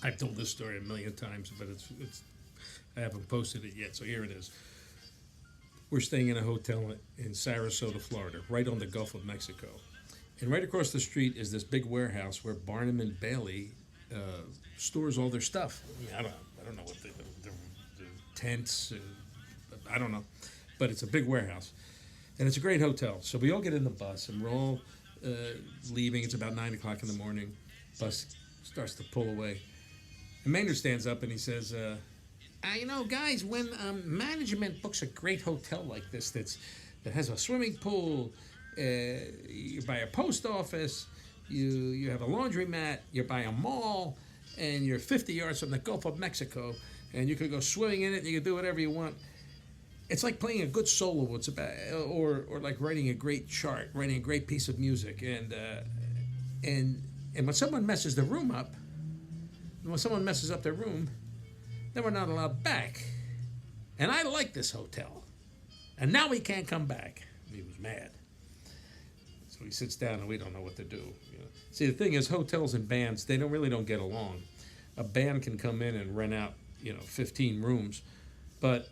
I've told this story a million times, but it's I haven't posted it yet, so here it is. We're staying in a hotel in Sarasota, Florida, right on the Gulf of Mexico. And right across the street is this big warehouse where Barnum and Bailey stores all their stuff. I don't know what the tents, I don't know, but it's a big warehouse, and it's a great hotel. So we all get in the bus, and we're all leaving. It's about 9 o'clock in the morning. Bus starts to pull away, and Maynard stands up and he says, guys, when management books a great hotel like this that has a swimming pool, you buy a post office, you have a laundromat, you buy a mall, and you're 50 yards from the Gulf of Mexico, and you could go swimming in it, and you can do whatever you want. It's like playing a good solo. It's about, or like writing a great chart, writing a great piece of music, and when someone messes the room up, when someone messes up their room, then we're not allowed back. And I like this hotel, and now we can't come back. He was mad. So he sits down, and we don't know what to do. See, the thing is, hotels and bands, they don't get along. A band can come in and rent out, 15 rooms, but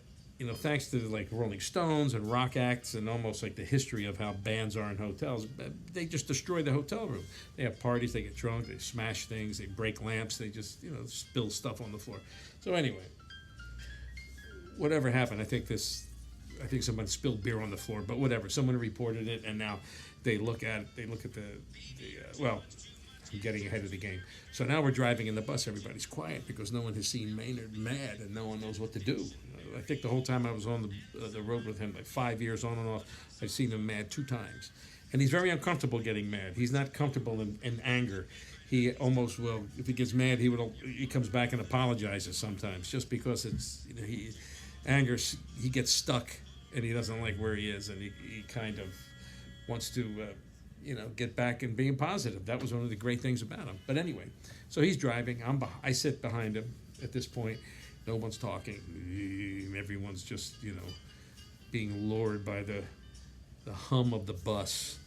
thanks to like Rolling Stones and rock acts and almost like the history of how bands are in hotels, they just destroy the hotel room. They have parties, they get drunk, they smash things, they break lamps, they just spill stuff on the floor. So anyway, whatever happened, I think someone spilled beer on the floor, but whatever. Someone reported it, and now they look at well, I'm getting ahead of the game. So now we're driving in the bus. Everybody's quiet because no one has seen Maynard mad, and no one knows what to do. I think the whole time I was on the road with him, like 5 years on and off, I've seen him mad 2 times. And he's very uncomfortable getting mad. He's not comfortable in anger. He almost will, if he gets mad, he comes back and apologizes sometimes, just because it's, he gets stuck, and he doesn't like where he is, and he kind of wants to, get back and being positive. That was one of the great things about him. But anyway, so he's driving. I sit behind him at this point. No one's talking. Everyone's just, being lured by the hum of the bus.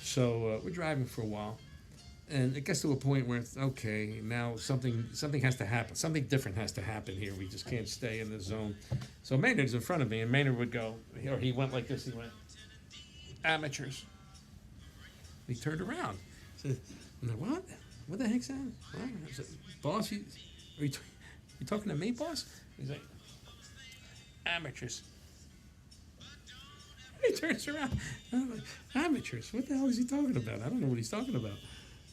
So we're driving for a while, and it gets to a point where it's okay. Now something has to happen. Something different has to happen here. We just can't stay in the zone. So Maynard's in front of me, and Maynard would go, or he went like this. He went, amateurs. He turned around. Said, what? What the heck's that? What? I said, boss, are you talking to me, boss? He's like, amateurs. He turns around. I'm like, amateurs? What the hell is he talking about? I don't know what he's talking about.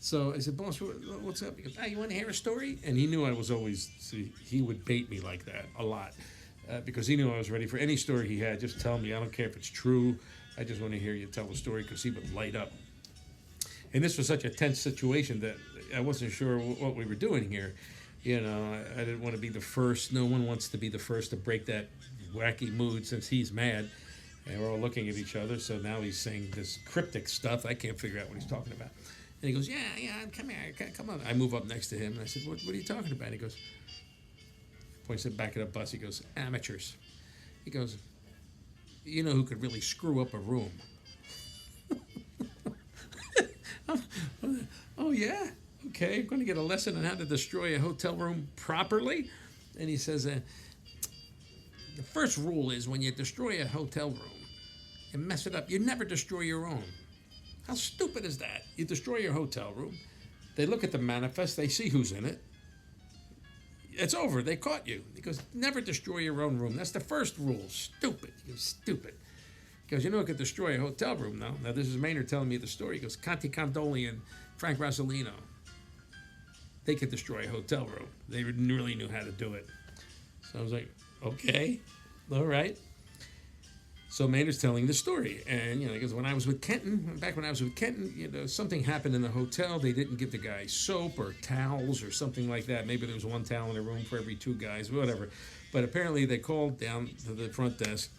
So I said, boss, what's up? He goes, you want to hear a story? And he knew I was always, he would bait me like that a lot. Because he knew I was ready for any story he had. Just tell me. I don't care if it's true. I just want to hear you tell the story, because he would light up. And this was such a tense situation that I wasn't sure what we were doing here. I didn't want to be the first. No one wants to be the first to break that wacky mood since he's mad. And we're all looking at each other. So now he's saying this cryptic stuff. I can't figure out what he's talking about. And he goes, yeah, come here, come on. I move up next to him, and I said, what are you talking about? And he goes, points at the back of the bus. He goes, amateurs. He goes, you know who could really screw up a room? Oh, yeah? Okay, I'm going to get a lesson on how to destroy a hotel room properly. And he says, the first rule is when you destroy a hotel room and mess it up, you never destroy your own. How stupid is that? You destroy your hotel room. They look at the manifest. They see who's in it. It's over. They caught you. He goes, never destroy your own room. That's the first rule. Stupid. He goes, stupid. He goes, it could destroy a hotel room, though. Now, this is Maynard telling me the story. He goes, Conti Condoli and Frank Rosolino, they could destroy a hotel room. They really knew how to do it. So I was like, okay, all right. So Maynard's telling the story. And, he goes, back when I was with Kenton, something happened in the hotel. They didn't give the guys soap or towels or something like that. Maybe there was one towel in a room for every 2 guys, whatever. But apparently they called down to the front desk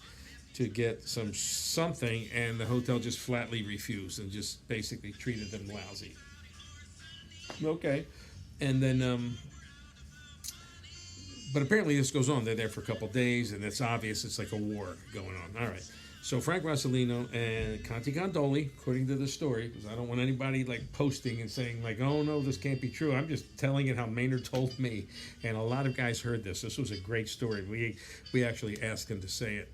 to get something, and the hotel just flatly refused and just basically treated them lousy. Okay. And then, but apparently this goes on. They're there for a couple of days, and it's obvious it's like a war going on. All right. So Frank Rossellino and Conti Condoli, according to the story, because I don't want anybody like posting and saying like, "Oh no, this can't be true." I'm just telling it how Maynard told me, and a lot of guys heard this. This was a great story. We actually asked him to say it,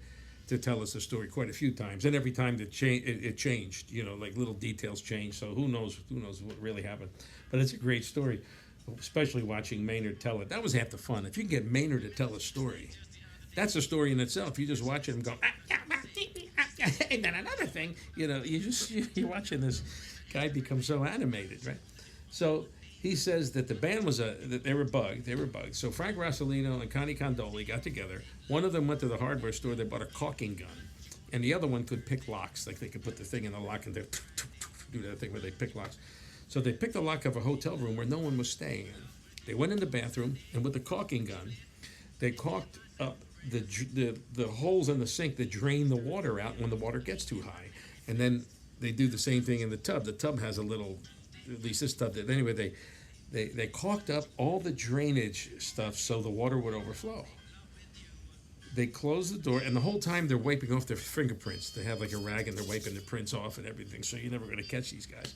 to tell us the story quite a few times, and every time it changed. You know, like little details changed. So who knows what really happened? But it's a great story, especially watching Maynard tell it. That was half the fun. If you can get Maynard to tell a story, that's a story in itself. You just watch it and go, and then another thing, you know, you're watching this guy become so animated, right? So he says that the band that they were bugged. So Frank Rossellino and Connie Condoli got together. One of them went to the hardware store. They bought a caulking gun, and the other one could pick locks. Like they could put the thing in the lock and they do that thing where they pick locks. So they picked the lock of a hotel room where no one was staying in. They went in the bathroom, and with the caulking gun, they caulked up the holes in the sink that drain the water out when the water gets too high. And then they do the same thing in the tub. The tub has a little, at least this tub did. Anyway, they caulked up all the drainage stuff so the water would overflow. They closed the door, and the whole time they're wiping off their fingerprints. They have like a rag and they're wiping the prints off and everything, so you're never going to catch these guys.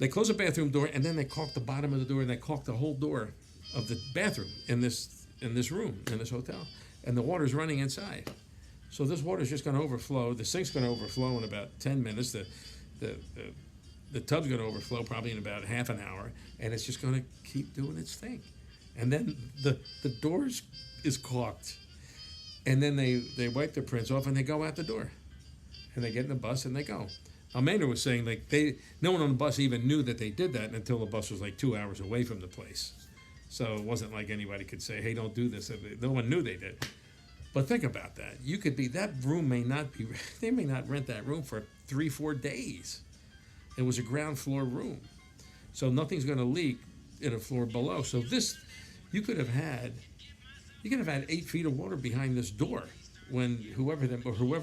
They close the bathroom door, and then they caulk the bottom of the door, and they caulk the whole door of the bathroom in this room, in this hotel. And the water's running inside. So this water's just going to overflow. The sink's going to overflow in about 10 minutes. The tub's going to overflow probably in about half an hour. And it's just going to keep doing its thing. And then the doors is caulked. And then they wipe their prints off and they go out the door. And they get in the bus and they go. Maynard was saying like no one on the bus even knew that they did that until the bus was like 2 hours away from the place. So it wasn't like anybody could say, "Hey, don't do this." No one knew they did. But think about that. You could be, that room may not be, they may not rent that room for 3-4 days. It was a ground floor room. So nothing's going to leak in a floor below. So this, you could have had 8 feet of water behind this door when whoever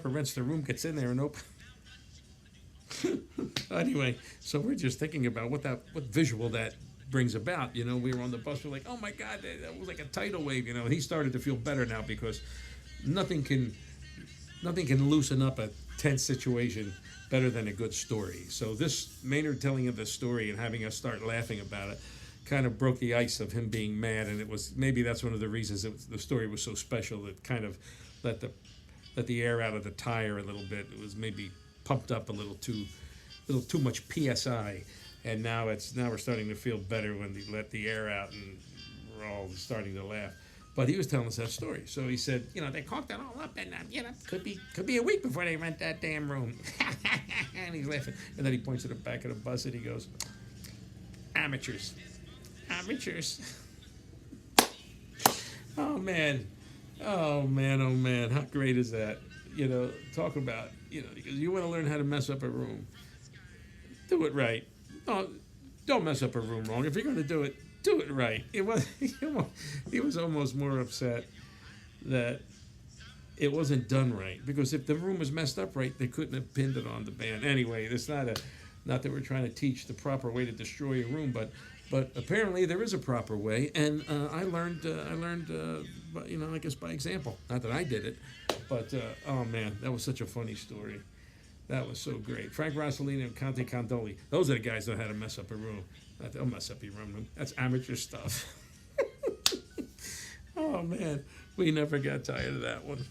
rents the room gets in there and opens. Anyway, so we're just thinking about what visual that brings about. You know, we were on the bus, we're like, "Oh my God, that was like a tidal wave." You know, and he started to feel better now because nothing can loosen up a tense situation better than a good story. So this Maynard telling of this story and having us start laughing about it kind of broke the ice of him being mad, and maybe that's one of the reasons the story was so special. It kind of let the air out of the tire a little bit. It was maybe pumped up a little too much PSI. And now we're starting to feel better when they let the air out, and we're all starting to laugh. But he was telling us that story. So he said, you know, they caulked it all up, and could be a week before they rent that damn room. And he's laughing. And then he points to the back of the bus and he goes, "Amateurs. Oh man, how great is that? You know, talk about, you know, because you want to learn how to mess up a room. Do it right. No, don't mess up a room wrong. If you're going to do it right. He was almost more upset that it wasn't done right, because if the room was messed up right, they couldn't have pinned it on the band. Anyway, it's not that we're trying to teach the proper way to destroy a room, but apparently there is a proper way, and I learned, you know, I guess by example. Not that I did it, but oh man, that was such a funny story. That was so great. Frank Rossellino and Conte Condoli. Those are the guys that know how to mess up a room. They'll mess up your room. That's amateur stuff. Oh, man. We never got tired of that one.